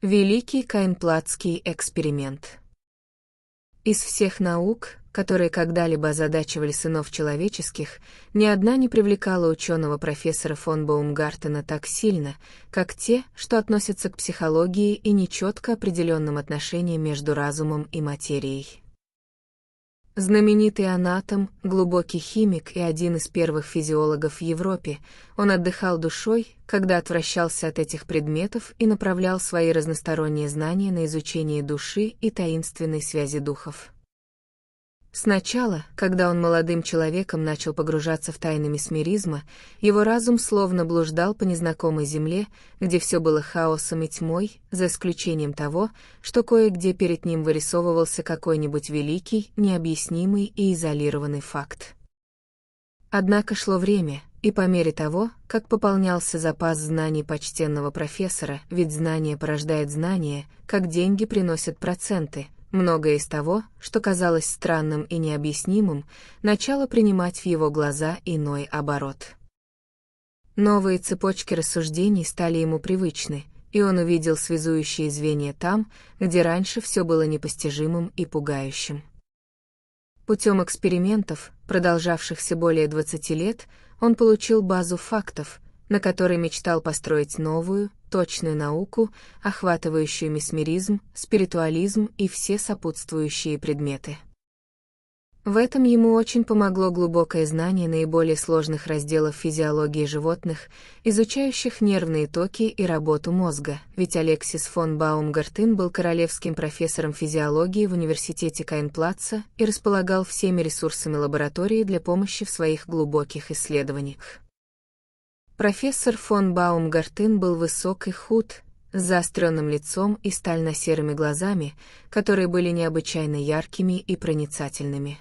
Великий Каинплатский эксперимент. Из всех наук, которые когда-либо озадачивали сынов человеческих, ни одна не привлекала ученого профессора фон Баумгартена так сильно, как те, что относятся к психологии и нечетко определенным отношениям между разумом и материей. Знаменитый анатом, глубокий химик и один из первых физиологов в Европе, он отдыхал душой, когда отвращался от этих предметов и направлял свои разносторонние знания на изучение души и таинственной связи духов. Сначала, когда он молодым человеком начал погружаться в тайны месмеризма, его разум словно блуждал по незнакомой земле, где все было хаосом и тьмой, за исключением того, что кое-где перед ним вырисовывался какой-нибудь великий, необъяснимый и изолированный факт. Однако шло время, и по мере того, как пополнялся запас знаний почтенного профессора, ведь знание порождает знание, как деньги приносят проценты, многое из того, что казалось странным и необъяснимым, начало принимать в его глаза иной оборот. Новые цепочки рассуждений стали ему привычны, и он увидел связующие звенья там, где раньше все было непостижимым и пугающим. Путем экспериментов, продолжавшихся более 20 лет, он получил базу фактов, на которой мечтал построить новую, точную науку, охватывающую месмеризм, спиритуализм и все сопутствующие предметы. В этом ему очень помогло глубокое знание наиболее сложных разделов физиологии животных, изучающих нервные токи и работу мозга, ведь Алексис фон Баумгартен был королевским профессором физиологии в университете Каинплаца и располагал всеми ресурсами лаборатории для помощи в своих глубоких исследованиях. Профессор фон Баумгартен был высок и худ, с заостренным лицом и стально-серыми глазами, которые были необычайно яркими и проницательными.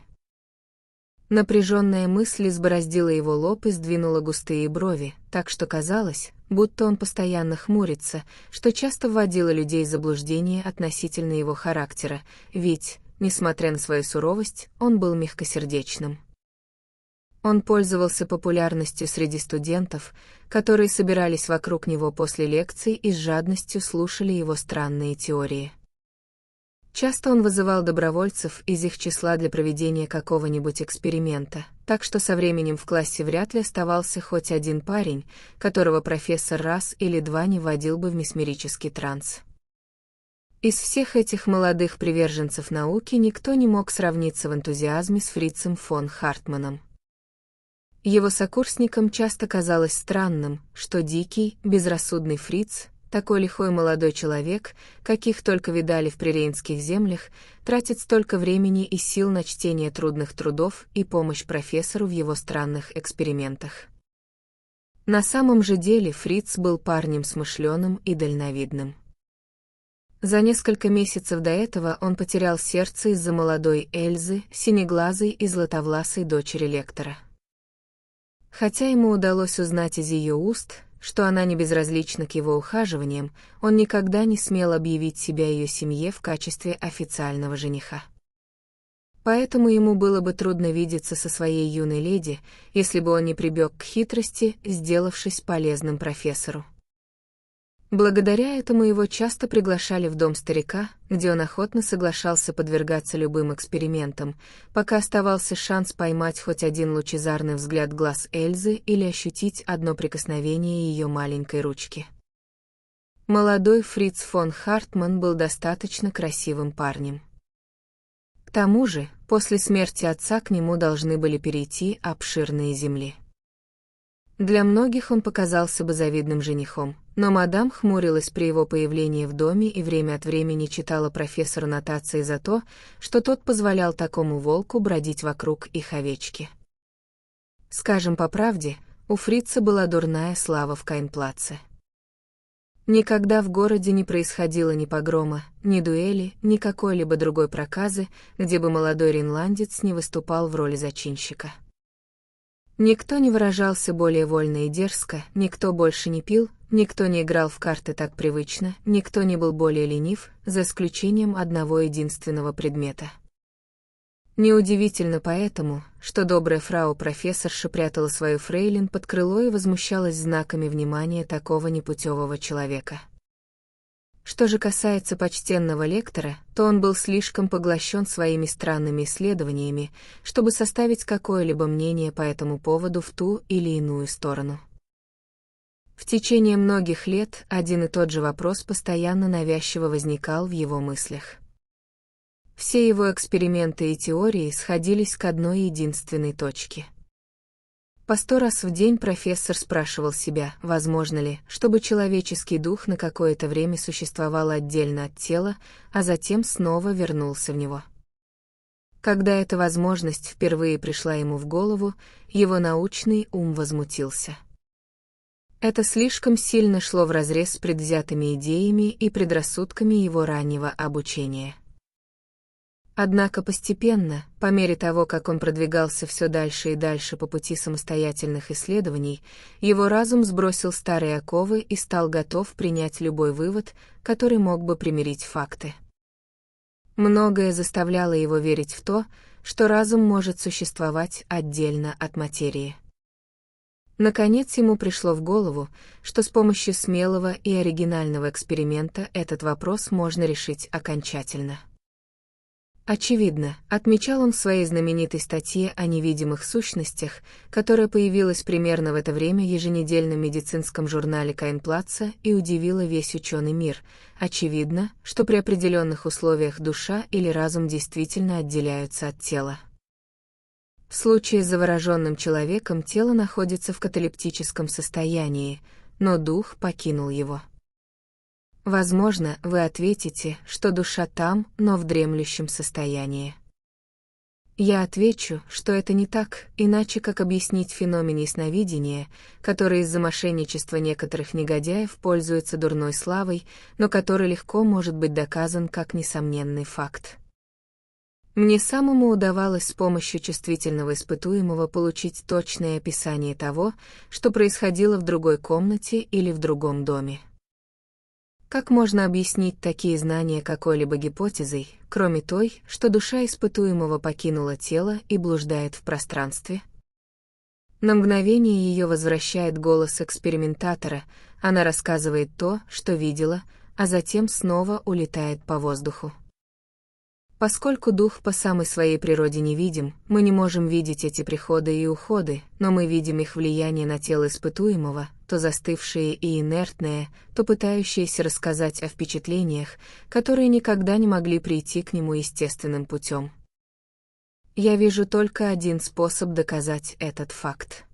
Напряженная мысль избороздила его лоб и сдвинула густые брови, так что казалось, будто он постоянно хмурится, что часто вводило людей в заблуждение относительно его характера, ведь, несмотря на свою суровость, он был мягкосердечным. Он пользовался популярностью среди студентов, которые собирались вокруг него после лекций и с жадностью слушали его странные теории. Часто он вызывал добровольцев из их числа для проведения какого-нибудь эксперимента, так что со временем в классе вряд ли оставался хоть один парень, которого профессор раз или два не вводил бы в месмерический транс. Из всех этих молодых приверженцев науки никто не мог сравниться в энтузиазме с Фрицем фон Хартманом. Его сокурсникам часто казалось странным, что дикий, безрассудный Фриц, такой лихой молодой человек, каких только видали в прирейнских землях, тратит столько времени и сил на чтение трудных трудов и помощь профессору в его странных экспериментах. На самом же деле Фриц был парнем смышленым и дальновидным. За несколько месяцев до этого он потерял сердце из-за молодой Эльзы, синеглазой и златовласой дочери лектора. Хотя ему удалось узнать из ее уст, что она не безразлична к его ухаживаниям, он никогда не смел объявить себя ее семье в качестве официального жениха. Поэтому ему было бы трудно видеться со своей юной леди, если бы он не прибег к хитрости, сделавшись полезным профессору. Благодаря этому его часто приглашали в дом старика, где он охотно соглашался подвергаться любым экспериментам, пока оставался шанс поймать хоть один лучезарный взгляд глаз Эльзы или ощутить одно прикосновение ее маленькой ручки. Молодой Фриц фон Хартман был достаточно красивым парнем. К тому же, после смерти отца к нему должны были перейти обширные земли. Для многих он показался бы завидным женихом, но мадам хмурилась при его появлении в доме и время от времени читала профессору нотации за то, что тот позволял такому волку бродить вокруг их овечки. Скажем по правде, у Фрица была дурная слава в Каинплаце. Никогда в городе не происходило ни погрома, ни дуэли, ни какой-либо другой проказы, где бы молодой ринландец не выступал в роли зачинщика. Никто не выражался более вольно и дерзко, никто больше не пил, никто не играл в карты так привычно, никто не был более ленив, за исключением одного единственного предмета. Неудивительно поэтому, что добрая фрау-профессорша прятала свою фрейлин под крыло и возмущалась знаками внимания такого непутевого человека. Что же касается почтенного лектора, то он был слишком поглощен своими странными исследованиями, чтобы составить какое-либо мнение по этому поводу в ту или иную сторону. В течение многих лет один и тот же вопрос постоянно навязчиво возникал в его мыслях. Все его эксперименты и теории сходились к одной единственной точке. По 100 раз в день профессор спрашивал себя, возможно ли, чтобы человеческий дух на какое-то время существовал отдельно от тела, а затем снова вернулся в него. Когда эта возможность впервые пришла ему в голову, его научный ум возмутился. Это слишком сильно шло вразрез с предвзятыми идеями и предрассудками его раннего обучения. Однако постепенно, по мере того, как он продвигался все дальше и дальше по пути самостоятельных исследований, его разум сбросил старые оковы и стал готов принять любой вывод, который мог бы примирить факты. Многое заставляло его верить в то, что разум может существовать отдельно от материи. Наконец ему пришло в голову, что с помощью смелого и оригинального эксперимента этот вопрос можно решить окончательно. Очевидно, отмечал он в своей знаменитой статье о невидимых сущностях, которая появилась примерно в это время в еженедельном медицинском журнале Каинплаца и удивила весь ученый мир. Очевидно, что при определенных условиях душа или разум действительно отделяются от тела. В случае с завороженным человеком тело находится в каталептическом состоянии, но дух покинул его. Возможно, вы ответите, что душа там, но в дремлющем состоянии. Я отвечу, что это не так, иначе как объяснить феномен ясновидения, который из-за мошенничества некоторых негодяев пользуется дурной славой, но который легко может быть доказан как несомненный факт. Мне самому удавалось с помощью чувствительного испытуемого получить точное описание того, что происходило в другой комнате или в другом доме. Как можно объяснить такие знания какой-либо гипотезой, кроме той, что душа испытуемого покинула тело и блуждает в пространстве? На мгновение ее возвращает голос экспериментатора, она рассказывает то, что видела, а затем снова улетает по воздуху. Поскольку дух по самой своей природе невидим, мы не можем видеть эти приходы и уходы, но мы видим их влияние на тело испытуемого, то застывшее и инертное, то пытающееся рассказать о впечатлениях, которые никогда не могли прийти к нему естественным путем. Я вижу только один способ доказать этот факт.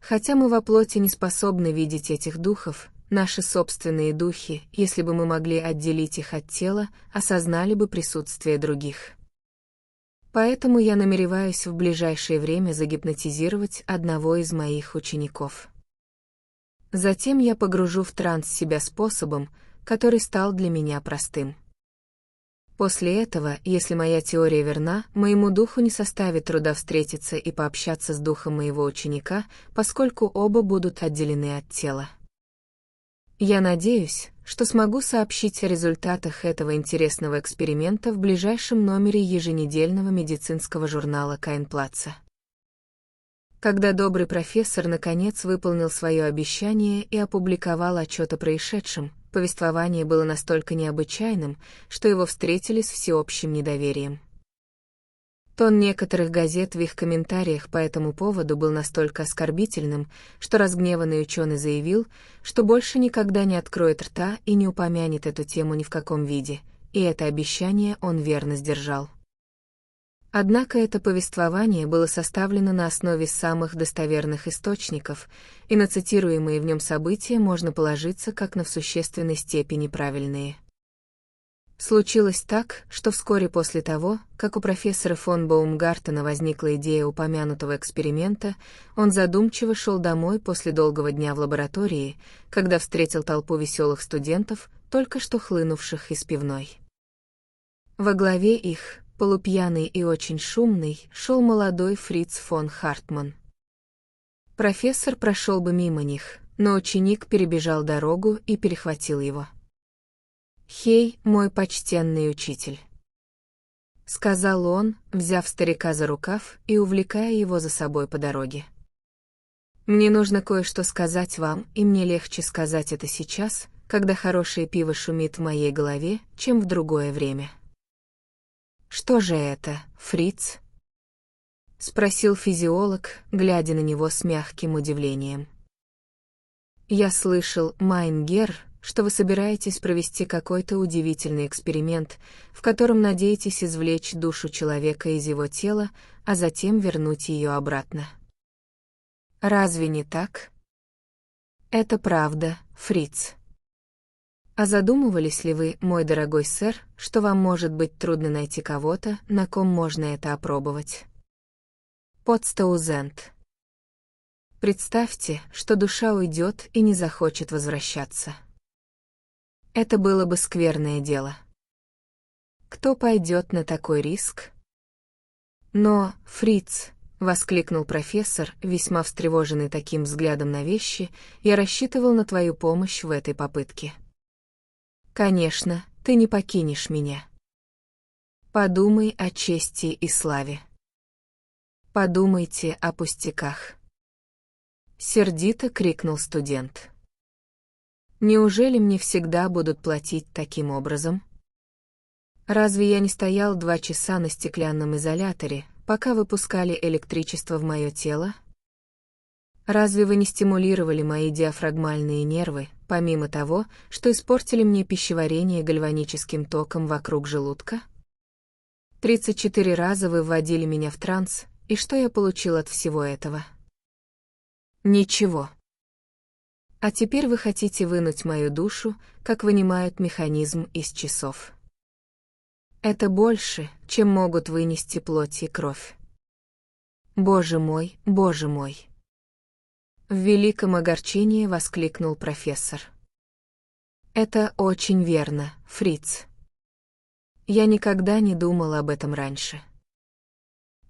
Хотя мы во плоти не способны видеть этих духов, наши собственные духи, если бы мы могли отделить их от тела, осознали бы присутствие других. Поэтому я намереваюсь в ближайшее время загипнотизировать одного из моих учеников. Затем я погружу в транс себя способом, который стал для меня простым. После этого, если моя теория верна, моему духу не составит труда встретиться и пообщаться с духом моего ученика, поскольку оба будут отделены от тела. Я надеюсь, что смогу сообщить о результатах этого интересного эксперимента в ближайшем номере еженедельного медицинского журнала Каинплаца. Когда добрый профессор наконец выполнил свое обещание и опубликовал отчет о происшедшем, повествование было настолько необычайным, что его встретили с всеобщим недоверием. Тон некоторых газет в их комментариях по этому поводу был настолько оскорбительным, что разгневанный ученый заявил, что больше никогда не откроет рта и не упомянет эту тему ни в каком виде, и это обещание он верно сдержал. Однако это повествование было составлено на основе самых достоверных источников, и на цитируемые в нем события можно положиться как на в существенной степени правильные. Случилось так, что вскоре после того, как у профессора фон Баумгартена возникла идея упомянутого эксперимента, он задумчиво шел домой после долгого дня в лаборатории, когда встретил толпу веселых студентов, только что хлынувших из пивной. Во главе их, полупьяный и очень шумный, шел молодой Фриц фон Хартман. Профессор прошел бы мимо них, но ученик перебежал дорогу и перехватил его. «Хей, мой почтенный учитель», — сказал он, взяв старика за рукав и увлекая его за собой по дороге. «Мне нужно кое-что сказать вам, и мне легче сказать это сейчас, когда хорошее пиво шумит в моей голове, чем в другое время. «Что же это, Фриц?» — спросил физиолог, глядя на него с мягким удивлением. «Я слышал, Майнгер, что вы собираетесь провести какой-то удивительный эксперимент, в котором надеетесь извлечь душу человека из его тела, а затем вернуть ее обратно. Разве не так?» «Это правда, Фриц. А задумывались ли вы, мой дорогой сэр, что вам может быть трудно найти кого-то, на ком можно это опробовать? Подстаузент. Представьте, что душа уйдет и не захочет возвращаться. Это было бы скверное дело. Кто пойдет на такой риск? Но, Фриц, — воскликнул профессор, весьма встревоженный таким взглядом на вещи, — я рассчитывал на твою помощь в этой попытке. Конечно, ты не покинешь меня. Подумай о чести и славе. Подумайте о пустяках. Сердито крикнул студент. Неужели мне всегда будут платить таким образом? Разве я не стоял 2 часа на стеклянном изоляторе, пока выпускали электричество в мое тело? Разве вы не стимулировали мои диафрагмальные нервы, помимо того, что испортили мне пищеварение гальваническим током вокруг желудка? 34 раза вы вводили меня в транс, и что я получил от всего этого? Ничего. А теперь вы хотите вынуть мою душу, как вынимают механизм из часов. Это больше, чем могут вынести плоть и кровь. Боже мой, боже мой! В великом огорчении воскликнул профессор. Это очень верно, Фриц. Я никогда не думал об этом раньше.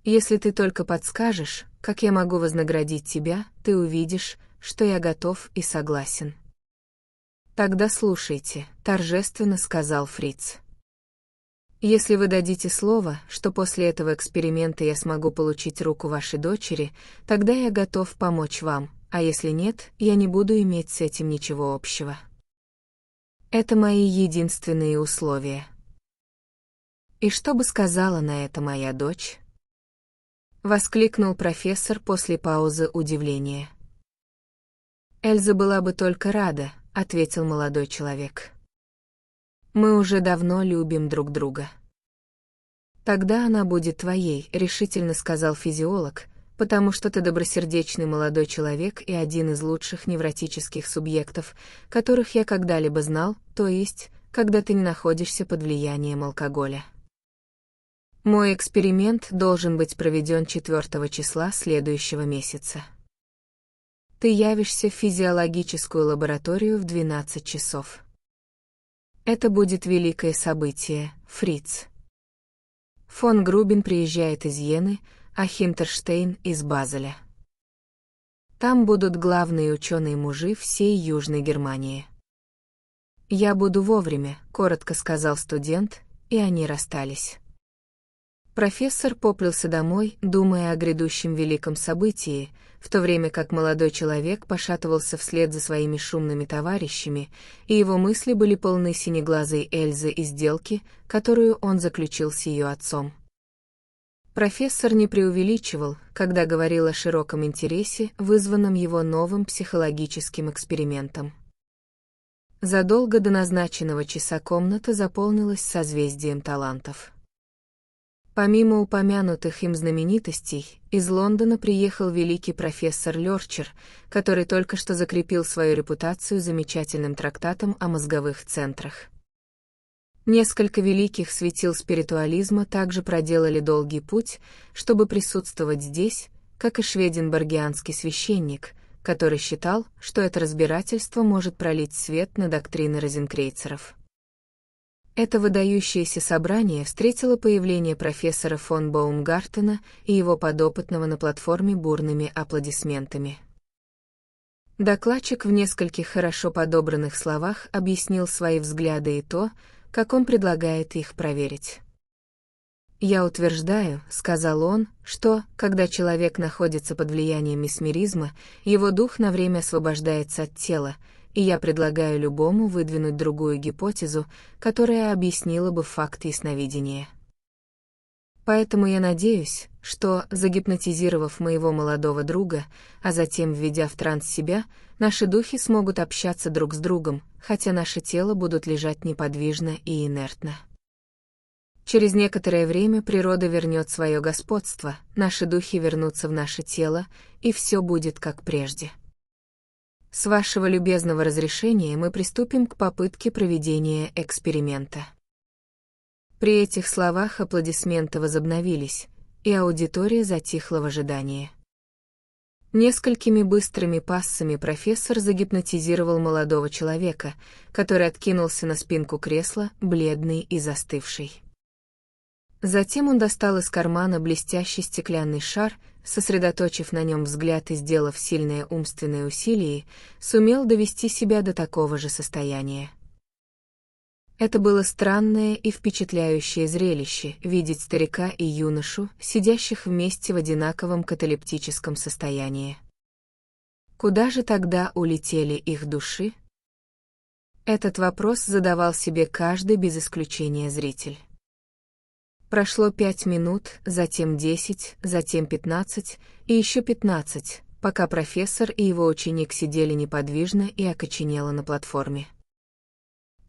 Если ты только подскажешь, как я могу вознаградить тебя, ты увидишь, что я готов и согласен. Тогда слушайте, торжественно сказал Фриц. Если вы дадите слово, что после этого эксперимента я смогу получить руку вашей дочери, тогда я готов помочь вам, а если нет, я не буду иметь с этим ничего общего. Это мои единственные условия. И что бы сказала на это моя дочь? Воскликнул профессор после паузы удивления. Эльза была бы только рада, ответил молодой человек. Мы уже давно любим друг друга. Тогда она будет твоей, решительно сказал физиолог, потому что ты добросердечный молодой человек и один из лучших невротических субъектов, которых я когда-либо знал, то есть, когда ты не находишься под влиянием алкоголя. Мой эксперимент должен быть проведен 4 числа следующего месяца. Ты явишься в физиологическую лабораторию в 12 часов. Это будет великое событие, Фриц. Фон Грубен приезжает из Йены, а Хинтерштейн из Базеля. Там будут главные ученые-мужи всей Южной Германии. «Я буду вовремя», — коротко сказал студент, и они расстались. Профессор поплелся домой, думая о грядущем великом событии, в то время как молодой человек пошатывался вслед за своими шумными товарищами, и его мысли были полны синеглазой Эльзы и сделки, которую он заключил с ее отцом. Профессор не преувеличивал, когда говорил о широком интересе, вызванном его новым психологическим экспериментом. Задолго до назначенного часа комната заполнилась созвездием талантов. Помимо упомянутых им знаменитостей, из Лондона приехал великий профессор Лёрчер, который только что закрепил свою репутацию замечательным трактатом о мозговых центрах. Несколько великих светил спиритуализма также проделали долгий путь, чтобы присутствовать здесь, как и шведенборгианский священник, который считал, что это разбирательство может пролить свет на доктрины розенкрейцеров. Это выдающееся собрание встретило появление профессора фон Баумгартена и его подопытного на платформе бурными аплодисментами. Докладчик в нескольких хорошо подобранных словах объяснил свои взгляды и то, как он предлагает их проверить. «Я утверждаю, — сказал он, — что, когда человек находится под влиянием месмеризма, его дух на время освобождается от тела, и я предлагаю любому выдвинуть другую гипотезу, которая объяснила бы факт ясновидения. Поэтому я надеюсь, что, загипнотизировав моего молодого друга, а затем введя в транс себя, наши духи смогут общаться друг с другом, хотя наши тела будут лежать неподвижно и инертно. Через некоторое время природа вернет свое господство, наши духи вернутся в наше тело, и все будет как прежде. С вашего любезного разрешения мы приступим к попытке проведения эксперимента. При этих словах аплодисменты возобновились, и аудитория затихла в ожидании. Несколькими быстрыми пассами профессор загипнотизировал молодого человека, который откинулся на спинку кресла, бледный и застывший. Затем он достал из кармана блестящий стеклянный шар, сосредоточив на нем взгляд и сделав сильное умственное усилие, сумел довести себя до такого же состояния. Это было странное и впечатляющее зрелище — видеть старика и юношу, сидящих вместе в одинаковом каталептическом состоянии. Куда же тогда улетели их души? Этот вопрос задавал себе каждый без исключения зритель. Прошло 5 минут, затем 10, затем 15 и еще 15, пока профессор и его ученик сидели неподвижно и окоченело на платформе.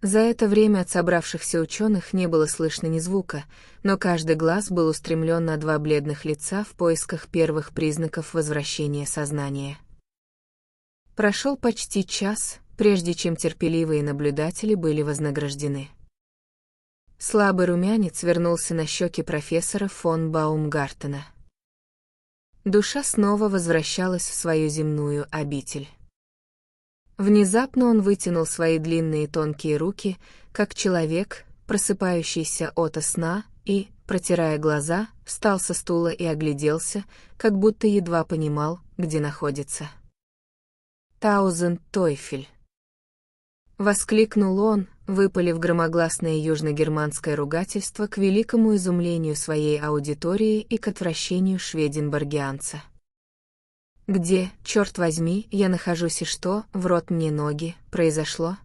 За это время от собравшихся ученых не было слышно ни звука, но каждый глаз был устремлен на два бледных лица в поисках первых признаков возвращения сознания. Прошел почти час, прежде чем терпеливые наблюдатели были вознаграждены. Слабый румянец вернулся на щеки профессора фон Баумгартена. Душа снова возвращалась в свою земную обитель. Внезапно он вытянул свои длинные тонкие руки, как человек, просыпающийся ото сна, и, протирая глаза, встал со стула и огляделся, как будто едва понимал, где находится. «Таузенд Тойфель!» — воскликнул он, выпалив громогласное южногерманское ругательство к великому изумлению своей аудитории и к отвращению шведенборгианца. «Где, черт возьми, я нахожусь и что, в рот мне ноги, произошло?»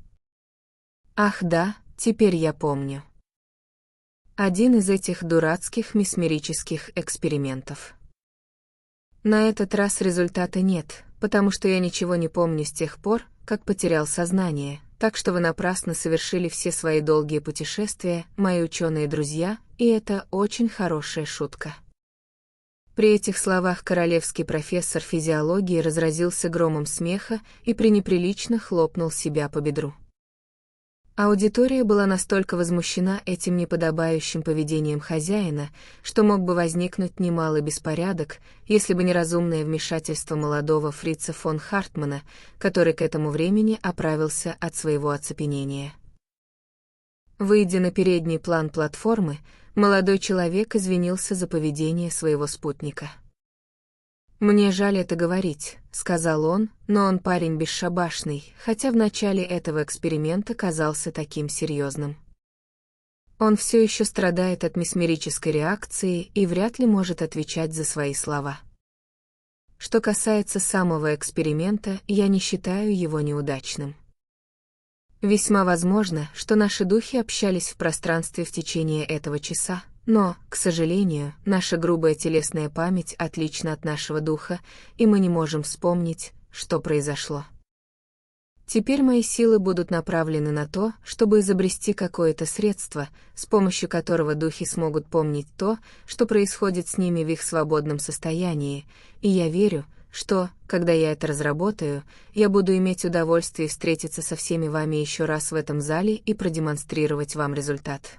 «Ах да, теперь я помню. Один из этих дурацких месмерических экспериментов. На этот раз результата нет, потому что я ничего не помню с тех пор, как потерял сознание, так что вы напрасно совершили все свои долгие путешествия, мои ученые друзья, и это очень хорошая шутка». При этих словах королевский профессор физиологии разразился громом смеха и пренеприлично хлопнул себя по бедру. Аудитория была настолько возмущена этим неподобающим поведением хозяина, что мог бы возникнуть немалый беспорядок, если бы не разумное вмешательство молодого фрица фон Хартмана, который к этому времени оправился от своего оцепенения. Выйдя на передний план платформы, молодой человек извинился за поведение своего спутника. «Мне жаль это говорить», — сказал он, «но он парень бесшабашный, хотя в начале этого эксперимента казался таким серьезным. Он все еще страдает от месмерической реакции и вряд ли может отвечать за свои слова. Что касается самого эксперимента, я не считаю его неудачным. Весьма возможно, что наши духи общались в пространстве в течение этого часа, но, к сожалению, наша грубая телесная память отлична от нашего духа, и мы не можем вспомнить, что произошло. Теперь мои силы будут направлены на то, чтобы изобрести какое-то средство, с помощью которого духи смогут помнить то, что происходит с ними в их свободном состоянии, и я верю, что, когда я это разработаю, я буду иметь удовольствие встретиться со всеми вами еще раз в этом зале и продемонстрировать вам результат.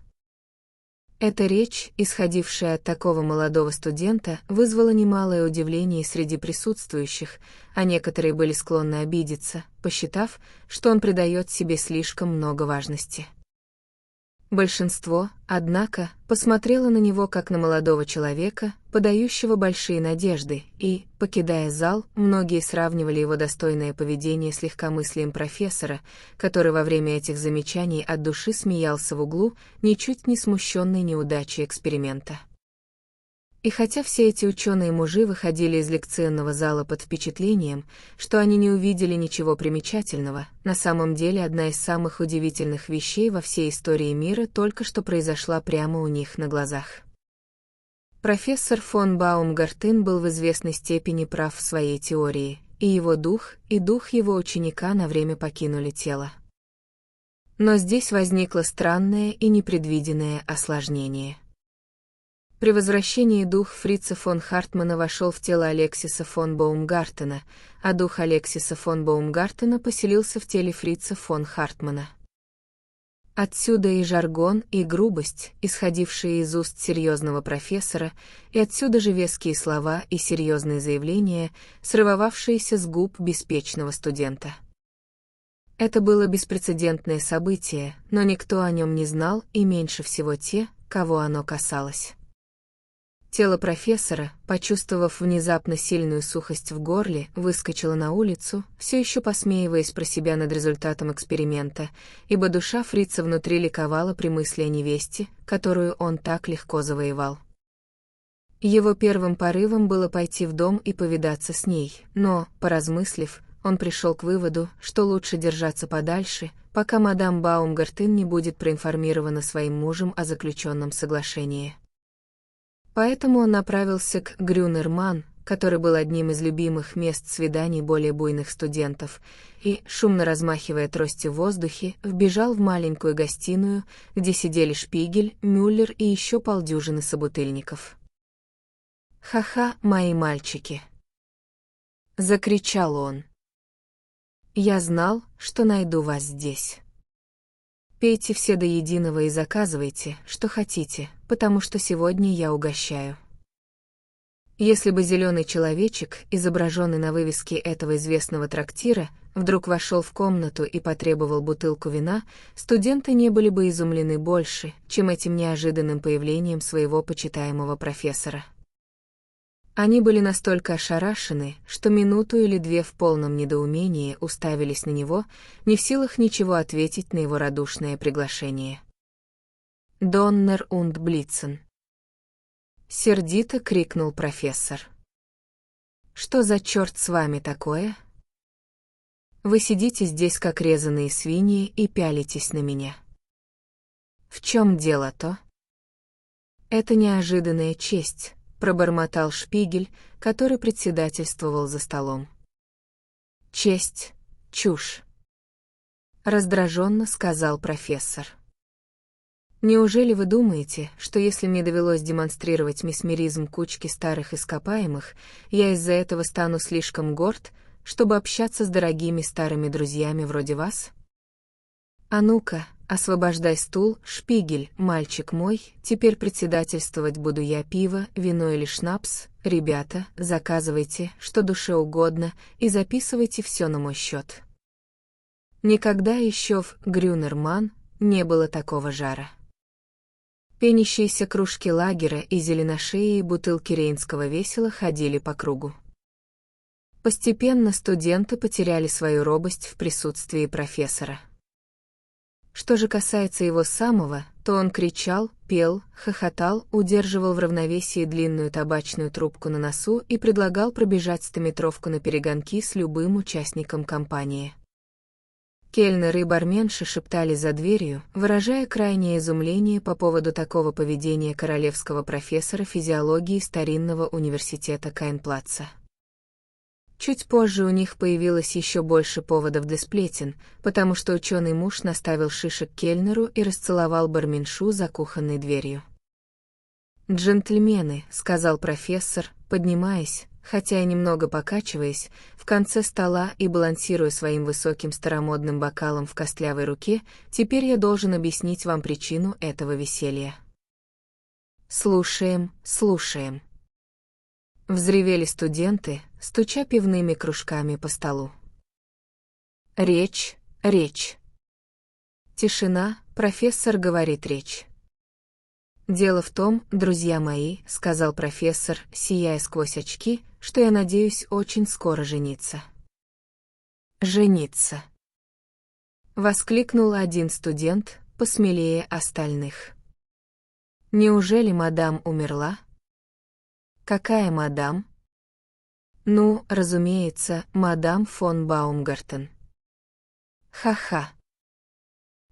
Эта речь, исходившая от такого молодого студента, вызвала немалое удивление среди присутствующих, а некоторые были склонны обидеться, посчитав, что он придает себе слишком много важности. Большинство, однако, посмотрело на него как на молодого человека, подающего большие надежды, и, покидая зал, многие сравнивали его достойное поведение с легкомыслием профессора, который во время этих замечаний от души смеялся в углу, ничуть не смущенный неудачей эксперимента. И хотя все эти ученые-мужи выходили из лекционного зала под впечатлением, что они не увидели ничего примечательного, на самом деле одна из самых удивительных вещей во всей истории мира только что произошла прямо у них на глазах. Профессор фон Баумгартен был в известной степени прав в своей теории, и его дух, и дух его ученика на время покинули тело. Но здесь возникло странное и непредвиденное осложнение. При возвращении дух Фрица фон Хартмана вошел в тело Алексиса фон Баумгартена, а дух Алексиса фон Баумгартена поселился в теле Фрица фон Хартмана. Отсюда и жаргон, и грубость, исходившие из уст серьезного профессора, и отсюда же веские слова и серьезные заявления, срывавшиеся с губ беспечного студента. Это было беспрецедентное событие, но никто о нем не знал, и меньше всего те, кого оно касалось. Тело профессора, почувствовав внезапно сильную сухость в горле, выскочило на улицу, все еще посмеиваясь про себя над результатом эксперимента, ибо душа фрица внутри ликовала при мысли о невесте, которую он так легко завоевал. Его первым порывом было пойти в дом и повидаться с ней, но, поразмыслив, он пришел к выводу, что лучше держаться подальше, пока мадам Баумгартен не будет проинформирована своим мужем о заключенном соглашении. Поэтому он направился к Грюнерман, который был одним из любимых мест свиданий более буйных студентов, и, шумно размахивая тростью в воздухе, вбежал в маленькую гостиную, где сидели Шпигель, Мюллер и еще полдюжины собутыльников. «Ха-ха, мои мальчики!» — закричал он. «Я знал, что найду вас здесь. Пейте все до единого и заказывайте, что хотите, потому что сегодня я угощаю». Если бы зеленый человечек, изображенный на вывеске этого известного трактира, вдруг вошел в комнату и потребовал бутылку вина, студенты не были бы изумлены больше, чем этим неожиданным появлением своего почитаемого профессора. Они были настолько ошарашены, что минуту или две в полном недоумении уставились на него, не в силах ничего ответить на его радушное приглашение. «Доннер und Блицен!» — сердито крикнул профессор. «Что за черт с вами такое? Вы сидите здесь как резаные свиньи и пялитесь на меня. В чем дело-то?» «Это неожиданная честь», — пробормотал Шпигель, который председательствовал за столом. «Честь, чушь», — раздраженно сказал профессор. «Неужели вы думаете, что если мне довелось демонстрировать месмеризм кучки старых ископаемых, я из-за этого стану слишком горд, чтобы общаться с дорогими старыми друзьями вроде вас? А ну-ка, освобождай стул, Шпигель, мальчик мой, теперь председательствовать буду я. Пиво, вино или шнапс, ребята, заказывайте, что душе угодно, и записывайте все на мой счет». Никогда еще в Грюнерман не было такого жара. Пенящиеся кружки лагера и зеленошеи бутылки рейнского весела ходили по кругу. Постепенно студенты потеряли свою робость в присутствии профессора. Что же касается его самого, то он кричал, пел, хохотал, удерживал в равновесии длинную табачную трубку на носу и предлагал пробежать стометровку на перегонки с любым участником компании. Кельнер и барменши шептали за дверью, выражая крайнее изумление по поводу такого поведения королевского профессора физиологии старинного университета Кайнплаца. Чуть позже у них появилось еще больше поводов для сплетен, потому что ученый муж наставил шишек кельнеру и расцеловал барменшу за кухонной дверью. «Джентльмены», — сказал профессор, поднимаясь, хотя и немного покачиваясь, в конце стола и балансируя своим высоким старомодным бокалом в костлявой руке, «теперь я должен объяснить вам причину этого веселья». «Слушаем, слушаем», — взревели студенты, стуча пивными кружками по столу. «Речь, речь». Тишина, профессор говорит речь. «Дело в том, друзья мои, — сказал профессор, сияя сквозь очки, — что я надеюсь очень скоро жениться». «Жениться!» — воскликнул один студент, посмелее остальных. «Неужели мадам умерла?» Какая мадам? Ну, разумеется, мадам фон Баумгартен. Ха-ха.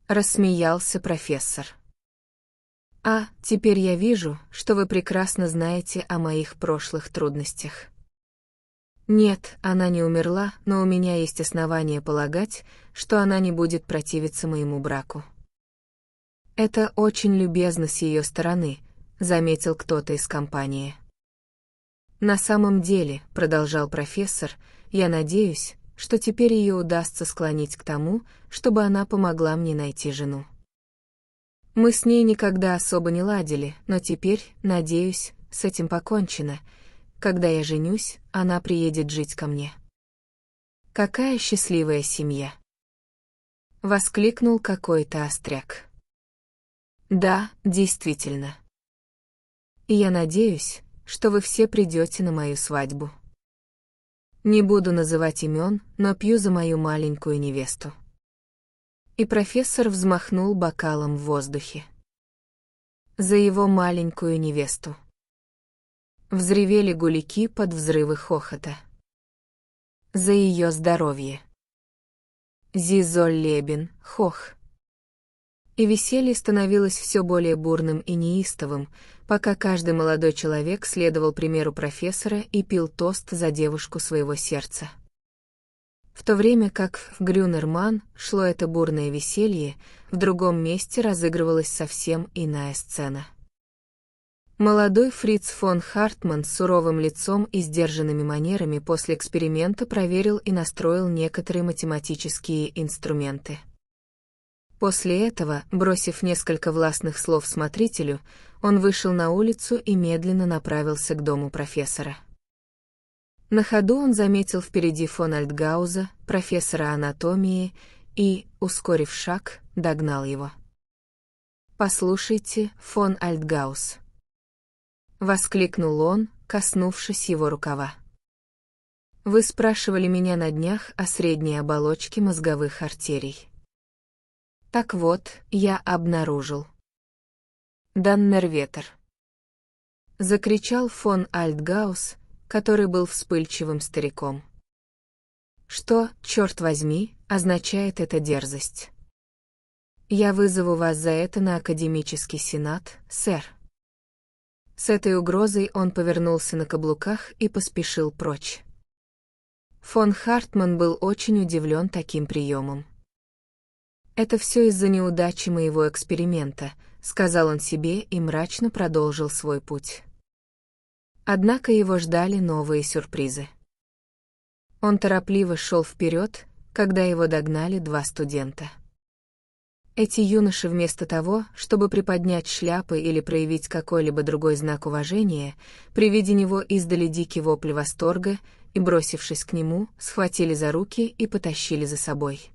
Рассмеялся профессор. А, теперь я вижу, что вы прекрасно знаете о моих прошлых трудностях. Нет, она не умерла, но у меня есть основания полагать, что она не будет противиться моему браку. Это очень любезно с ее стороны, заметил кто-то из компании. На самом деле, продолжал профессор, я надеюсь, что теперь ее удастся склонить к тому, чтобы она помогла мне найти жену. Мы с ней никогда особо не ладили, но теперь, надеюсь, с этим покончено. Когда я женюсь, она приедет жить ко мне. Какая счастливая семья! Воскликнул какой-то остряк. Да, действительно. И я надеюсь, что вы все придете на мою свадьбу. Не буду называть имен, но пью за мою маленькую невесту. И профессор взмахнул бокалом в воздухе. За его маленькую невесту. Взревели гуляки под взрывы хохота. За ее здоровье. Зизоль Лебен, хох. И веселье становилось все более бурным и неистовым, пока каждый молодой человек следовал примеру профессора и пил тост за девушку своего сердца. В то время как в Грюнерман шло это бурное веселье, в другом месте разыгрывалась совсем иная сцена. Молодой Фриц фон Хартман с суровым лицом и сдержанными манерами после эксперимента проверил и настроил некоторые математические инструменты. После этого, бросив несколько властных слов смотрителю, он вышел на улицу и медленно направился к дому профессора. На ходу он заметил впереди фон Альтгауза, профессора анатомии, и, ускорив шаг, догнал его. «Послушайте, фон Альтгауз», — воскликнул он, коснувшись его рукава. «Вы спрашивали меня на днях о средней оболочке мозговых артерий. Так вот, я обнаружил. Даннерветер», — закричал фон Альтгаус, который был вспыльчивым стариком. «Что, черт возьми, означает эта дерзость? Я вызову вас за это на академический сенат, сэр». С этой угрозой он повернулся на каблуках и поспешил прочь. Фон Хартман был очень удивлен таким приемом. «Это все из-за неудачи моего эксперимента», — сказал он себе и мрачно продолжил свой путь. Однако его ждали новые сюрпризы. Он торопливо шел вперед, когда его догнали два студента. Эти юноши вместо того, чтобы приподнять шляпы или проявить какой-либо другой знак уважения, при виде него издали дикий вопль восторга и, бросившись к нему, схватили за руки и потащили за собой.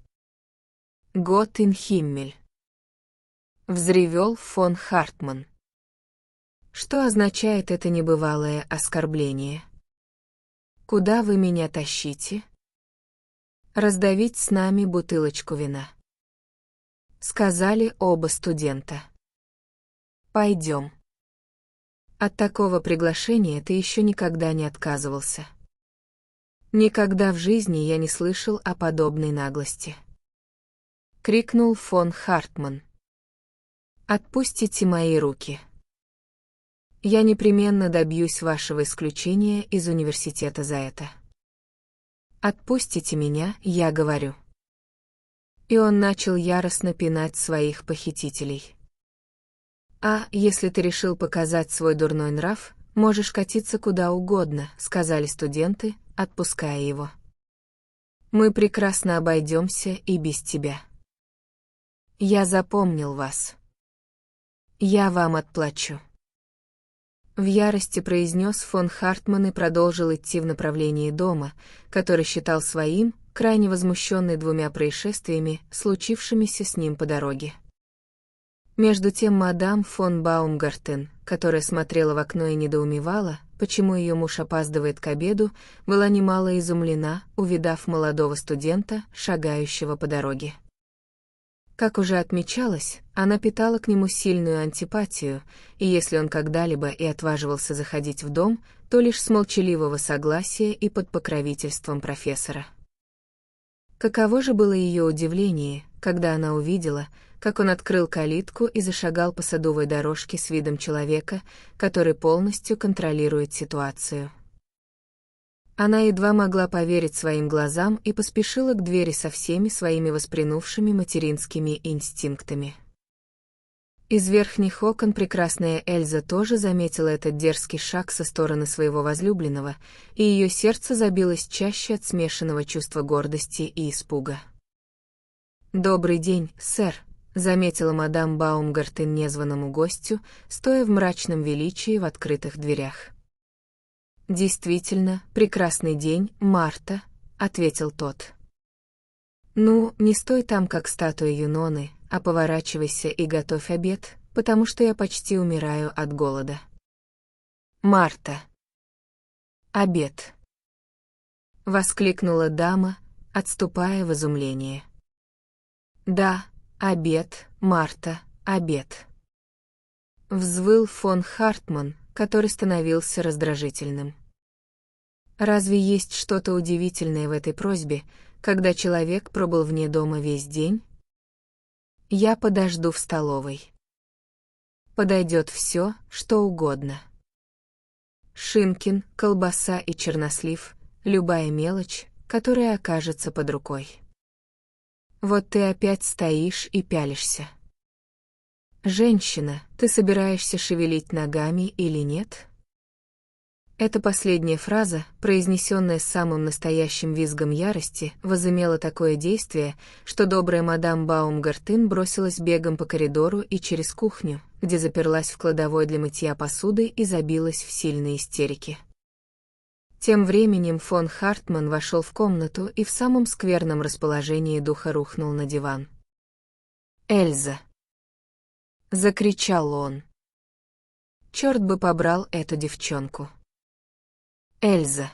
«Гот ин Химмель!» — взревел фон Хартман. «Что означает это небывалое оскорбление? Куда вы меня тащите? Раздавить с нами бутылочку вина», — сказали оба студента. «Пойдем». От такого приглашения ты еще никогда не отказывался. Никогда в жизни я не слышал о подобной наглости. Крикнул фон Хартман. «Отпустите мои руки. Я непременно добьюсь вашего исключения из университета за это. Отпустите меня, я говорю». И он начал яростно пинать своих похитителей. «А, если ты решил показать свой дурной нрав, можешь катиться куда угодно», — сказали студенты, отпуская его. «Мы прекрасно обойдемся и без тебя. Я запомнил вас. Я вам отплачу». В ярости произнес фон Хартман и продолжил идти в направлении дома, который считал своим, крайне возмущенный двумя происшествиями, случившимися с ним по дороге. Между тем мадам фон Баумгартен, которая смотрела в окно и недоумевала, почему ее муж опаздывает к обеду, была немало изумлена, увидав молодого студента, шагающего по дороге. Как уже отмечалось, она питала к нему сильную антипатию, и если он когда-либо и отваживался заходить в дом, то лишь с молчаливого согласия и под покровительством профессора. Каково же было ее удивление, когда она увидела, как он открыл калитку и зашагал по садовой дорожке с видом человека, который полностью контролирует ситуацию. Она едва могла поверить своим глазам и поспешила к двери со всеми своими воспрянувшими материнскими инстинктами. Из верхних окон прекрасная Эльза тоже заметила этот дерзкий шаг со стороны своего возлюбленного, и ее сердце забилось чаще от смешанного чувства гордости и испуга. «Добрый день, сэр», — заметила мадам Баумгартен незваному гостю, стоя в мрачном величии в открытых дверях. «Действительно, прекрасный день, Марта», — ответил тот. «Ну, не стой там, как статуя Юноны, а поворачивайся и готовь обед, потому что я почти умираю от голода». «Марта». «Обед», — воскликнула дама, отступая в изумление. «Да, обед, Марта, обед», — взвыл фон Хартман, который становился раздражительным. Разве есть что-то удивительное в этой просьбе, когда человек пробыл вне дома весь день? Я подожду в столовой. Подойдет все, что угодно. Шинкин, колбаса и чернослив, любая мелочь, которая окажется под рукой. Вот ты опять стоишь и пялишься. «Женщина, ты собираешься шевелить ногами или нет?» Эта последняя фраза, произнесенная с самым настоящим визгом ярости, возымела такое действие, что добрая мадам Баумгартен бросилась бегом по коридору и через кухню, где заперлась в кладовой для мытья посуды и забилась в сильные истерики. Тем временем фон Хартман вошел в комнату и в самом скверном расположении духа рухнул на диван. «Эльза!» — закричал он. Черт бы побрал эту девчонку. Эльза.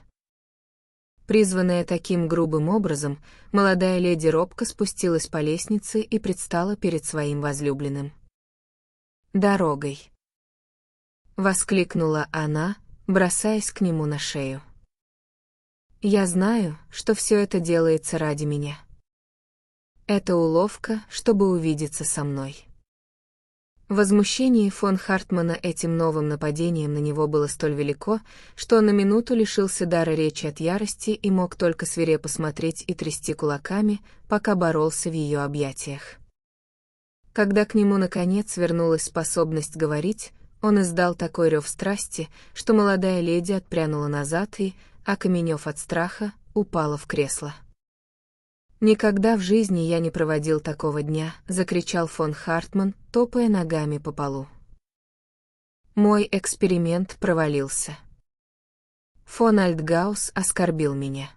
Призванная таким грубым образом, молодая леди робко спустилась по лестнице и предстала перед своим возлюбленным. «Дорогой!» — воскликнула она, бросаясь к нему на шею. «Я знаю, что все это делается ради меня. Это уловка, чтобы увидеться со мной». Возмущение фон Хартмана этим новым нападением на него было столь велико, что он на минуту лишился дара речи от ярости и мог только свирепо смотреть и трясти кулаками, пока боролся в ее объятиях. Когда к нему наконец вернулась способность говорить, он издал такой рев страсти, что молодая леди отпрянула назад и, окаменев от страха, упала в кресло. «Никогда в жизни я не проводил такого дня», — закричал фон Хартман, топая ногами по полу. «Мой эксперимент провалился. Фон Альтгаус оскорбил меня.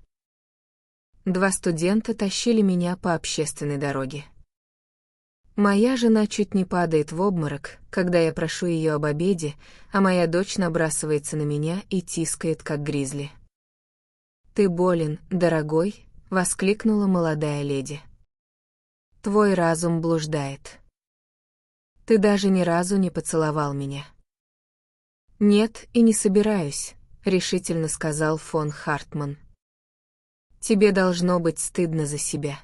2 студента тащили меня по общественной дороге. Моя жена чуть не падает в обморок, когда я прошу ее об обеде, а моя дочь набрасывается на меня и тискает, как гризли. «Ты болен, дорогой», — воскликнула молодая леди. «Твой разум блуждает. Ты даже ни разу не поцеловал меня». «Нет, и не собираюсь», — решительно сказал фон Хартман. «Тебе должно быть стыдно за себя.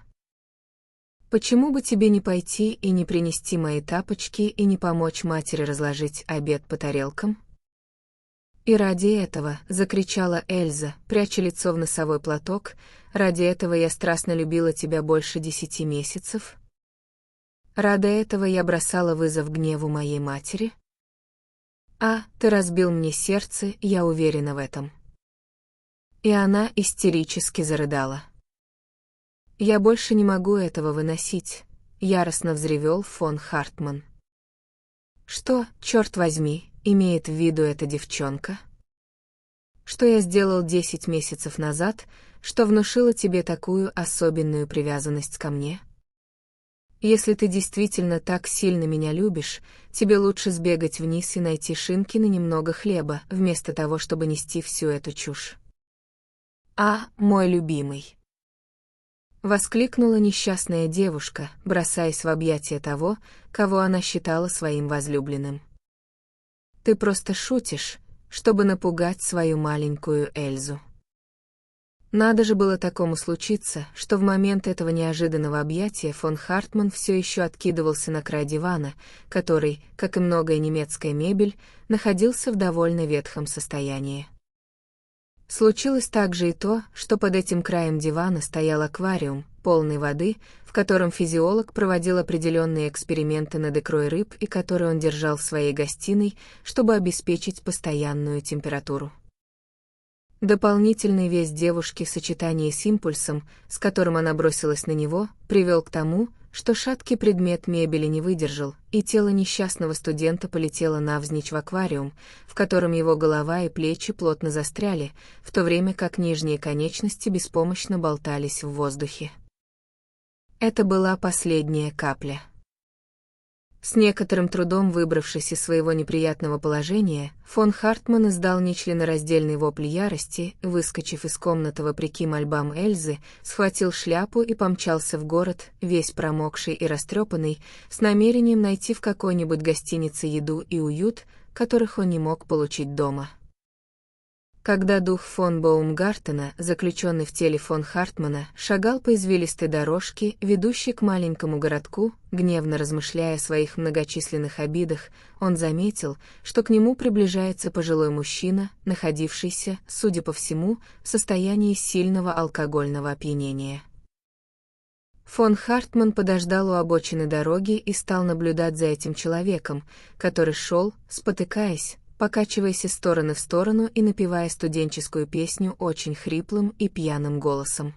Почему бы тебе не пойти и не принести мои тапочки и не помочь матери разложить обед по тарелкам?» «И ради этого», — закричала Эльза, пряча лицо в носовой платок, «ради этого я страстно любила тебя больше 10 месяцев? Ради этого я бросала вызов гневу моей матери? А, ты разбил мне сердце, я уверена в этом». И она истерически зарыдала. «Я больше не могу этого выносить», — яростно взревел фон Хартман. «Что, черт возьми, имеет в виду эта девчонка? Что я сделал 10 месяцев назад, что внушило тебе такую особенную привязанность ко мне? Если ты действительно так сильно меня любишь, тебе лучше сбегать вниз и найти Шинкин и немного хлеба, вместо того, чтобы нести всю эту чушь. А, мой любимый. — воскликнула несчастная девушка, бросаясь в объятия того, кого она считала своим возлюбленным. «Ты просто шутишь, чтобы напугать свою маленькую Эльзу». Надо же было такому случиться, что в момент этого неожиданного объятия фон Хартман все еще откидывался на край дивана, который, как и многое немецкая мебель, находился в довольно ветхом состоянии. Случилось также и то, что под этим краем дивана стоял аквариум, полный воды, в котором физиолог проводил определенные эксперименты над икрой рыб и который он держал в своей гостиной, чтобы обеспечить постоянную температуру. Дополнительный вес девушки в сочетании с импульсом, с которым она бросилась на него, привел к тому, что шаткий предмет мебели не выдержал, и тело несчастного студента полетело навзничь в аквариум, в котором его голова и плечи плотно застряли, в то время как нижние конечности беспомощно болтались в воздухе. Это была последняя капля. С некоторым трудом выбравшись из своего неприятного положения, фон Хартман издал нечленораздельный вопль ярости, выскочив из комнаты вопреки мольбам Эльзы, схватил шляпу и помчался в город, весь промокший и растрепанный, с намерением найти в какой-нибудь гостинице еду и уют, которых он не мог получить дома. Когда дух фон Баумгартена, заключенный в теле фон Хартмана, шагал по извилистой дорожке, ведущей к маленькому городку, гневно размышляя о своих многочисленных обидах, он заметил, что к нему приближается пожилой мужчина, находившийся, судя по всему, в состоянии сильного алкогольного опьянения. Фон Хартман подождал у обочины дороги и стал наблюдать за этим человеком, который шел, спотыкаясь, покачиваясь из стороны в сторону и напевая студенческую песню очень хриплым и пьяным голосом.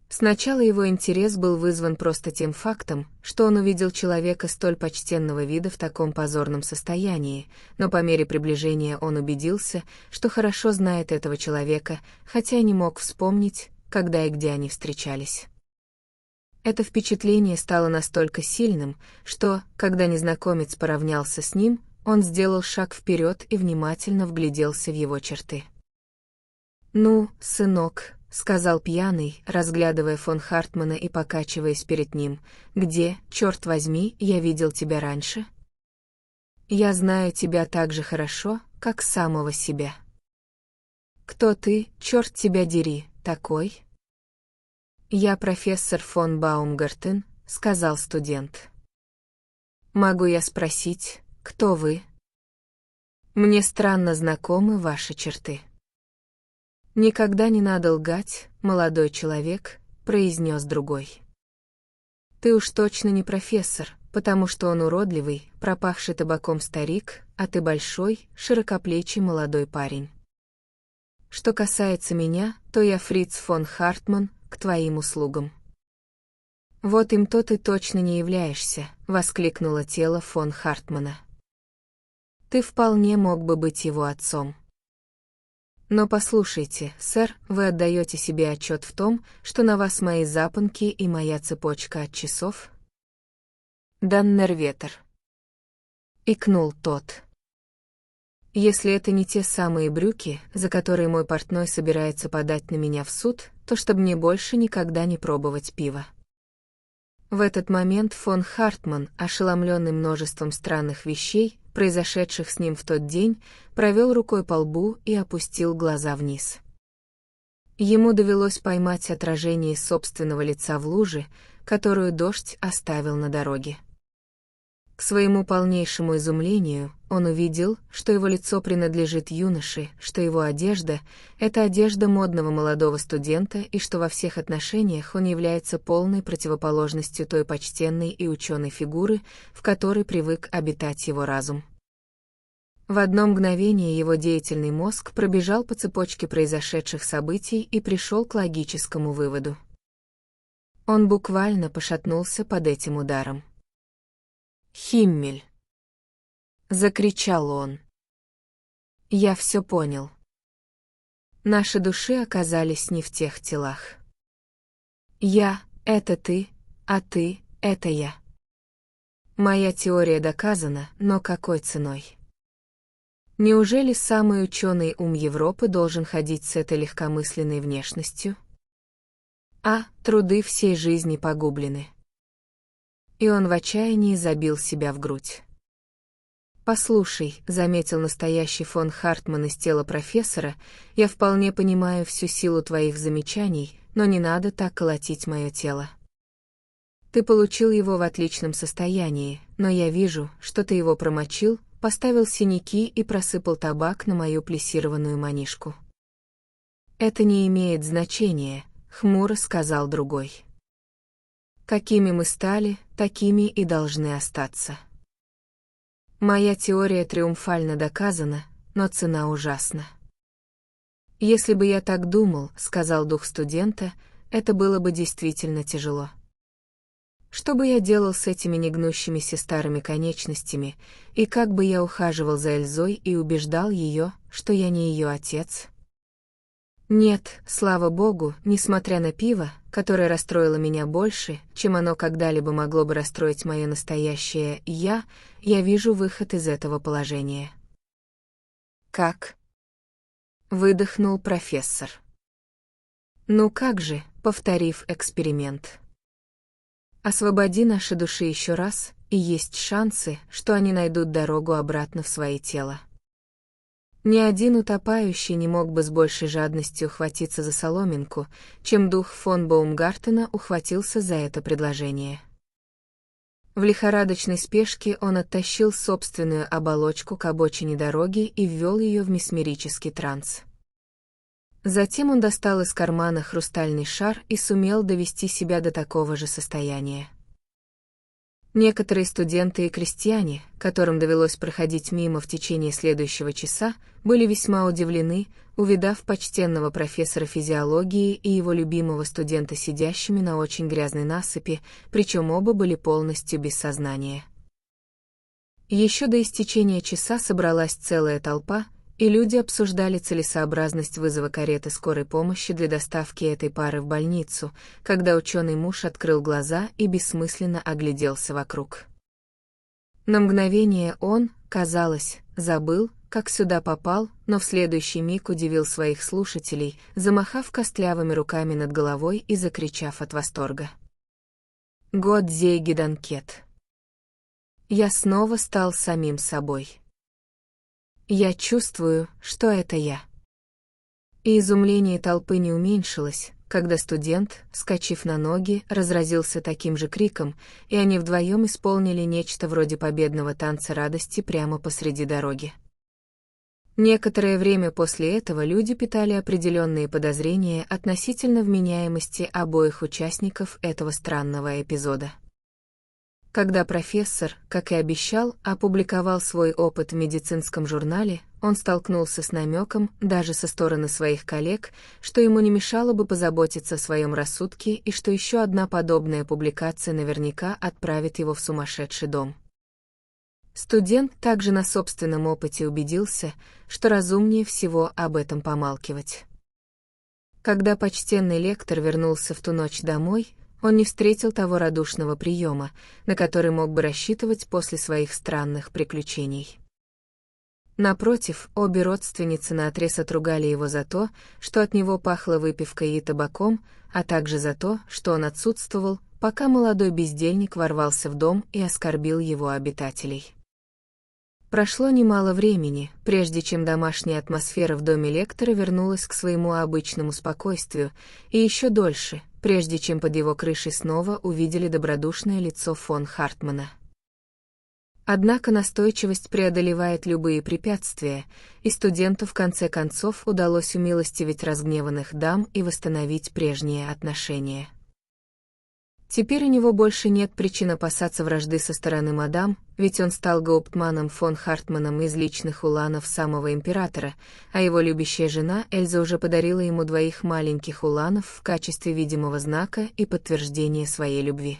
Сначала его интерес был вызван просто тем фактом, что он увидел человека столь почтенного вида в таком позорном состоянии, но по мере приближения он убедился, что хорошо знает этого человека, хотя и не мог вспомнить, когда и где они встречались. Это впечатление стало настолько сильным, что, когда незнакомец поравнялся с ним, он сделал шаг вперед и внимательно вгляделся в его черты. «Ну, сынок», — сказал пьяный, разглядывая фон Хартмана и покачиваясь перед ним, — «где, черт возьми, я видел тебя раньше? Я знаю тебя так же хорошо, как самого себя. Кто ты, черт тебя дери, такой?» «Я профессор фон Баумгартен», — сказал студент. «Могу я спросить, кто вы? Мне странно знакомы ваши черты». «Никогда не надо лгать, молодой человек», — произнес другой. «Ты уж точно не профессор, потому что он уродливый, пропахший табаком старик, а ты большой, широкоплечий молодой парень. Что касается меня, то я Фриц фон Хартман, к твоим услугам». «Вот им-то ты точно не являешься», — воскликнуло тело фон Хартмана. «Ты вполне мог бы быть его отцом». «Но послушайте, сэр, вы отдаете себе отчет в том, что на вас мои запонки и моя цепочка от часов?» «Даннерветер», — икнул тот. «Если это не те самые брюки, за которые мой портной собирается подать на меня в суд, то чтобы мне больше никогда не пробовать пива». В этот момент фон Хартман, ошеломленный множеством странных вещей, произошедших с ним в тот день, провел рукой по лбу и опустил глаза вниз. Ему довелось поймать отражение собственного лица в луже, которую дождь оставил на дороге. К своему полнейшему изумлению, он увидел, что его лицо принадлежит юноше, что его одежда — это одежда модного молодого студента и что во всех отношениях он является полной противоположностью той почтенной и ученой фигуры, в которой привык обитать его разум. В одно мгновение его деятельный мозг пробежал по цепочке произошедших событий и пришел к логическому выводу. Он буквально пошатнулся под этим ударом. «Химмель!» — закричал он. «Я все понял. Наши души оказались не в тех телах. Я — это ты, а ты — это я. Моя теория доказана, но какой ценой? Неужели самый ученый ум Европы должен ходить с этой легкомысленной внешностью? а труды всей жизни погублены. И он в отчаянии забил себя в грудь. «Послушай», — заметил настоящий фон Хартман из тела профессора, «я вполне понимаю всю силу твоих замечаний, но не надо так колотить мое тело. Ты получил его в отличном состоянии, но я вижу, что ты его промочил, поставил синяки и просыпал табак на мою плессированную манишку». «Это не имеет значения», — хмуро сказал другой. «Какими мы стали, такими и должны остаться. Моя теория триумфально доказана, но цена ужасна». «Если бы я так думал», — сказал дух студента, — «это было бы действительно тяжело. Что бы я делал с этими негнущимися старыми конечностями, и как бы я ухаживал за Эльзой и убеждал ее, что я не ее отец?» Нет, слава богу, несмотря на пиво, которое расстроило меня больше, чем оно когда-либо могло бы расстроить мое настоящее «я», я вижу выход из этого положения. «Как?» — выдохнул профессор. «Ну как же», повторив эксперимент. «Освободи наши души еще раз, и есть шансы, что они найдут дорогу обратно в свои тела». Ни один утопающий не мог бы с большей жадностью ухватиться за соломинку, чем дух фон Баумгартена ухватился за это предложение. В лихорадочной спешке он оттащил собственную оболочку к обочине дороги и ввел ее в месмерический транс. Затем он достал из кармана хрустальный шар и сумел довести себя до такого же состояния. Некоторые студенты и крестьяне, которым довелось проходить мимо в течение следующего часа, были весьма удивлены, увидав почтенного профессора физиологии и его любимого студента сидящими на очень грязной насыпи, причем оба были полностью без сознания. Еще до истечения часа собралась целая толпа, и люди обсуждали целесообразность вызова кареты скорой помощи для доставки этой пары в больницу, когда ученый муж открыл глаза и бессмысленно огляделся вокруг. На мгновение он, казалось, забыл, как сюда попал, но в следующий миг удивил своих слушателей, замахав костлявыми руками над головой и закричав от восторга. «Гот зей геданкет! Я снова стал самим собой. Я чувствую, что это я». И изумление толпы не уменьшилось, когда студент, вскочив на ноги, разразился таким же криком, и они вдвоем исполнили нечто вроде победного танца радости прямо посреди дороги. Некоторое время после этого люди питали определенные подозрения относительно вменяемости обоих участников этого странного эпизода. Когда профессор, как и обещал, опубликовал свой опыт в медицинском журнале, он столкнулся с намеком, даже со стороны своих коллег, что ему не мешало бы позаботиться о своем рассудке и что еще одна подобная публикация наверняка отправит его в сумасшедший дом. Студент также на собственном опыте убедился, что разумнее всего об этом помалкивать. Когда почтенный лектор вернулся в ту ночь домой, он не встретил того радушного приема, на который мог бы рассчитывать после своих странных приключений. Напротив, обе родственницы наотрез отругали его за то, что от него пахло выпивкой и табаком, а также за то, что он отсутствовал, пока молодой бездельник ворвался в дом и оскорбил его обитателей. Прошло немало времени, прежде чем домашняя атмосфера в доме лектора вернулась к своему обычному спокойствию, и еще дольше, прежде чем под его крышей снова увидели добродушное лицо фон Хартмана. Однако настойчивость преодолевает любые препятствия, и студенту в конце концов удалось умилостивить разгневанных дам и восстановить прежние отношения. Теперь у него больше нет причин опасаться вражды со стороны мадам, ведь он стал гауптманом фон Хартманом из личных уланов самого императора, а его любящая жена Эльза уже подарила ему 2 маленьких уланов в качестве видимого знака и подтверждения своей любви.